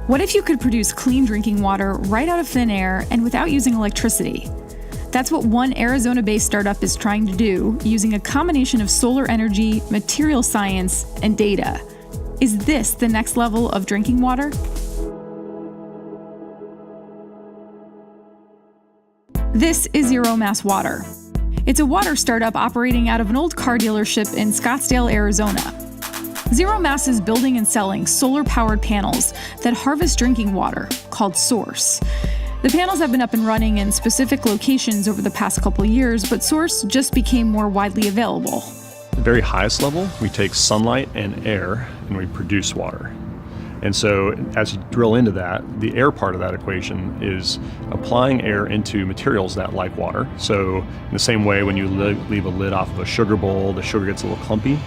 What if you could produce clean drinking water right out of thin air and without using electricity? That's what one Arizona-based startup is trying to do, using a combination of solar energy, material science, and data. Is this the next level of drinking water? This is Zero Mass Water. It's a water startup operating out of an old car dealership in Scottsdale, Arizona. Zero Mass is building and selling solar-powered panels that harvest drinking water, called Source. The panels have been up and running in specific locations over the past couple years, but Source just became more widely available. At the very highest level, we take sunlight and air, and we produce water. And so as you drill into that, the air part of that equation is applying air into materials that like water. So in the same way when you leave a lid off of a sugar bowl, the sugar gets a little clumpy.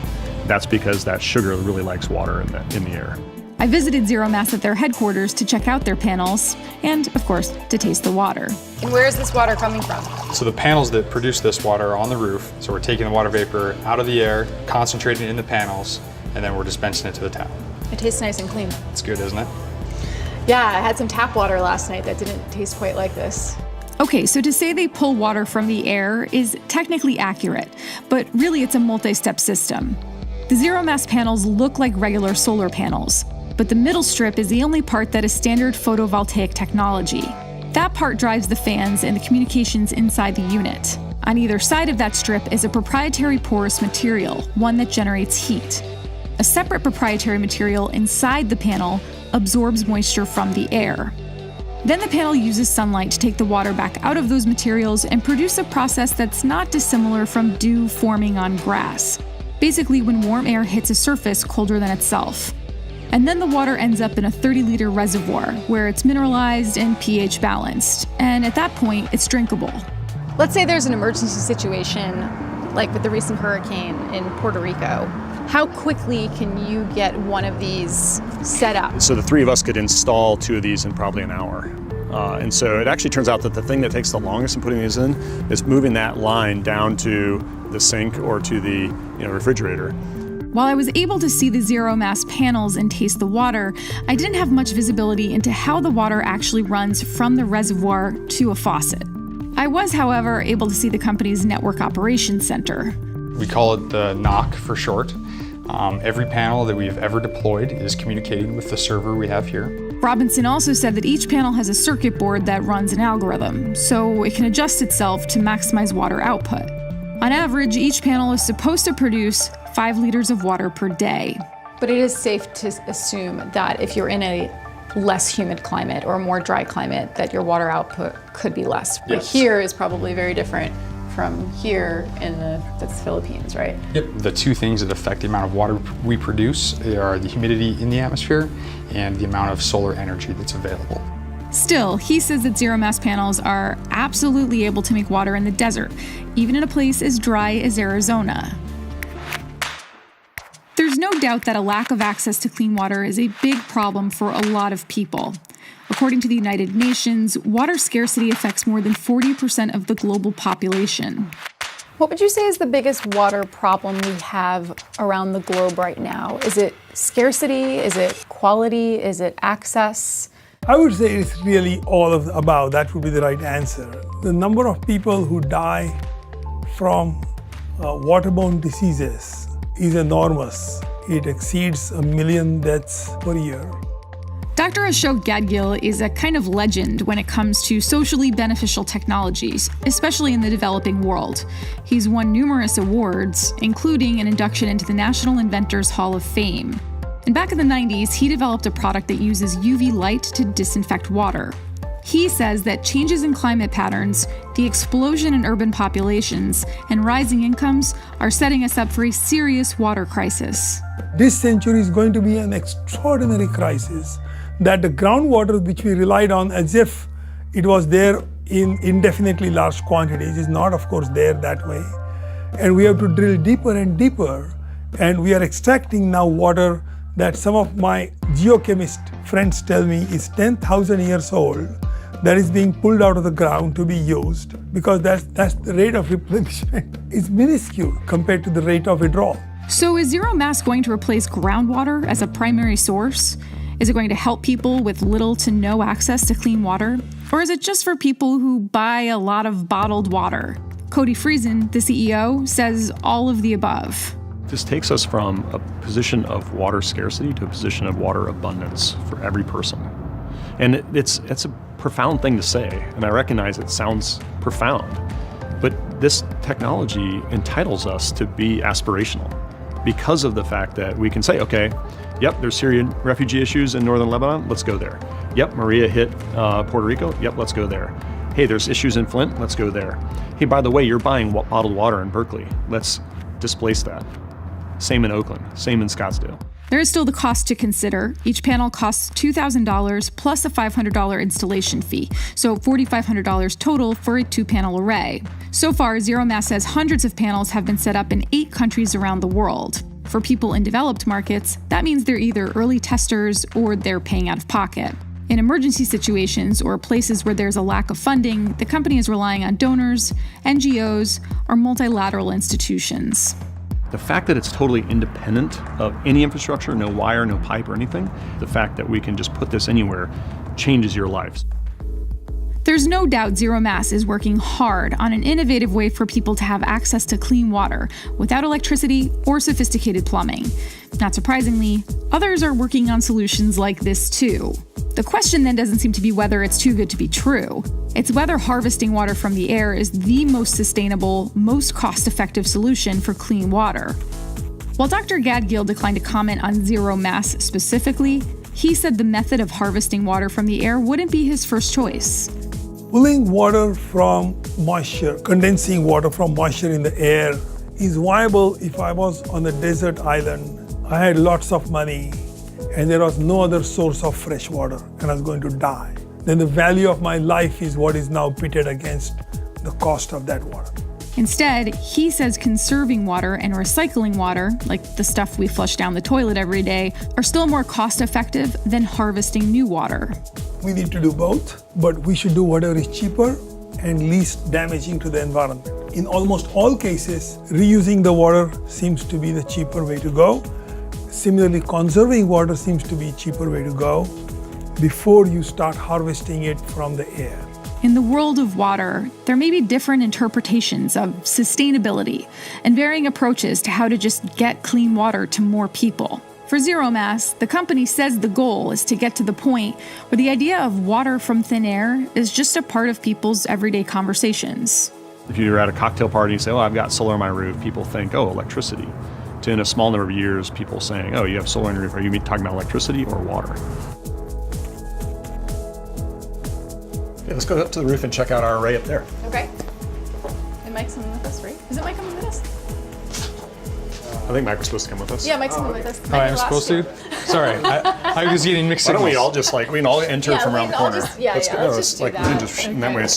That's because that sugar really likes water in the air. I visited Zero Mass at their headquarters to check out their panels and, of course, to taste the water. And where is this water coming from? So the panels that produce this water are on the roof. So we're taking the water vapor out of the air, concentrating it in the panels, and then we're dispensing it to the tap. It tastes nice and clean. It's good, isn't it? Yeah, I had some tap water last night that didn't taste quite like this. Okay, so to say they pull water from the air is technically accurate, but really it's a multi-step system. The Zero Mass panels look like regular solar panels, but the middle strip is the only part that is standard photovoltaic technology. That part drives the fans and the communications inside the unit. On either side of that strip is a proprietary porous material, one that generates heat. A separate proprietary material inside the panel absorbs moisture from the air. Then the panel uses sunlight to take the water back out of those materials and produce a process that's not dissimilar from dew forming on grass. Basically, when warm air hits a surface colder than itself. And then the water ends up in a 30-liter reservoir where it's mineralized and pH balanced. And at that point, it's drinkable. Let's say there's an emergency situation, like with the recent hurricane in Puerto Rico. How quickly can you get one of these set up? So the three of us could install two of these in probably an hour. And so it actually turns out that the thing that takes the longest in putting these in is moving that line down to the sink or to the refrigerator. While I was able to see the Zero Mass panels and taste the water, I didn't have much visibility into how the water actually runs from the reservoir to a faucet. I was, however, able to see the company's network operations center. We call it the NOC for short. Every panel that we've ever deployed is communicating with the server we have here. Robinson also said that each panel has a circuit board that runs an algorithm, so it can adjust itself to maximize water output. On average, each panel is supposed to produce 5 liters of water per day. But it is safe to assume that if you're in a less humid climate or a more dry climate, that your water output could be less. Yes. Like here is probably very different from here in the Philippines, right? Yep. The two things that affect the amount of water we produce are the humidity in the atmosphere and the amount of solar energy that's available. Still, he says that Zero Mass panels are absolutely able to make water in the desert, even in a place as dry as Arizona. There's no doubt that a lack of access to clean water is a big problem for a lot of people. According to the United Nations, water scarcity affects more than 40% of the global population. What would you say is the biggest water problem we have around the globe right now? Is it scarcity? Is it quality? Is it access? I would say it's really all of the above. That would be the right answer. The number of people who die from waterborne diseases is enormous. It exceeds 1 million deaths per year. Dr. Ashok Gadgil is a kind of legend when it comes to socially beneficial technologies, especially in the developing world. He's won numerous awards, including an induction into the National Inventors Hall of Fame. And back in the 90s, he developed a product that uses UV light to disinfect water. He says that changes in climate patterns, the explosion in urban populations, and rising incomes are setting us up for a serious water crisis. This century is going to be an extraordinary crisis, that the groundwater which we relied on as if it was there in indefinitely large quantities is not, of course, there that way. And we have to drill deeper and deeper. And we are extracting now water that some of my geochemist friends tell me is 10,000 years old, that is being pulled out of the ground to be used, because that's the rate of replenishment is minuscule compared to the rate of withdrawal. So is Zero Mass going to replace groundwater as a primary source? Is it going to help people with little to no access to clean water? Or is it just for people who buy a lot of bottled water? Cody Friesen, the CEO, says all of the above. This takes us from a position of water scarcity to a position of water abundance for every person. And it's a profound thing to say, and I recognize it sounds profound, but this technology entitles us to be aspirational because of the fact that we can say, okay, yep, there's Syrian refugee issues in northern Lebanon, let's go there. Yep, Maria hit Puerto Rico, yep, let's go there. Hey, there's issues in Flint, let's go there. Hey, by the way, you're buying bottled water in Berkeley, let's displace that. Same in Oakland, same in Scottsdale. There is still the cost to consider. Each panel costs $2,000 plus a $500 installation fee, so $4,500 total for a 2-panel array. So far, ZeroMass says hundreds of panels have been set up in 8 countries around the world. For people in developed markets, that means they're either early testers or they're paying out of pocket. In emergency situations or places where there's a lack of funding, the company is relying on donors, NGOs, or multilateral institutions. The fact that it's totally independent of any infrastructure, no wire, no pipe or anything, the fact that we can just put this anywhere changes your lives. There's no doubt ZeroMass is working hard on an innovative way for people to have access to clean water without electricity or sophisticated plumbing. Not surprisingly, others are working on solutions like this too. The question then doesn't seem to be whether it's too good to be true. It's whether harvesting water from the air is the most sustainable, most cost-effective solution for clean water. While Dr. Gadgil declined to comment on ZeroMass specifically, he said the method of harvesting water from the air wouldn't be his first choice. Pulling water from moisture, condensing water from moisture in the air is viable if I was on a desert island. I had lots of money and there was no other source of fresh water and I was going to die. Then the value of my life is what is now pitted against the cost of that water. Instead, he says conserving water and recycling water, like the stuff we flush down the toilet every day, are still more cost-effective than harvesting new water. We need to do both, but we should do whatever is cheaper and least damaging to the environment. In almost all cases, reusing the water seems to be the cheaper way to go. Similarly, conserving water seems to be a cheaper way to go before you start harvesting it from the air. In the world of water, there may be different interpretations of sustainability and varying approaches to how to just get clean water to more people. For ZeroMass, the company says the goal is to get to the point where the idea of water from thin air is just a part of people's everyday conversations. If you're at a cocktail party and say, oh, I've got solar on my roof, people think, oh, electricity. To in a small number of years, people saying, oh, you have solar on your roof, are you talking about electricity or water? Yeah, let's go up to the roof and check out our array up there. Okay. And Mike's coming with us, right? Is it Mike coming with us? I think Mike was supposed to come with us. Yeah, Mike's coming with us. Oh, I'm supposed to? Sorry, I was getting mixed Why don't signals. we all just we can all enter from around the corner. Let's do that. And that way it's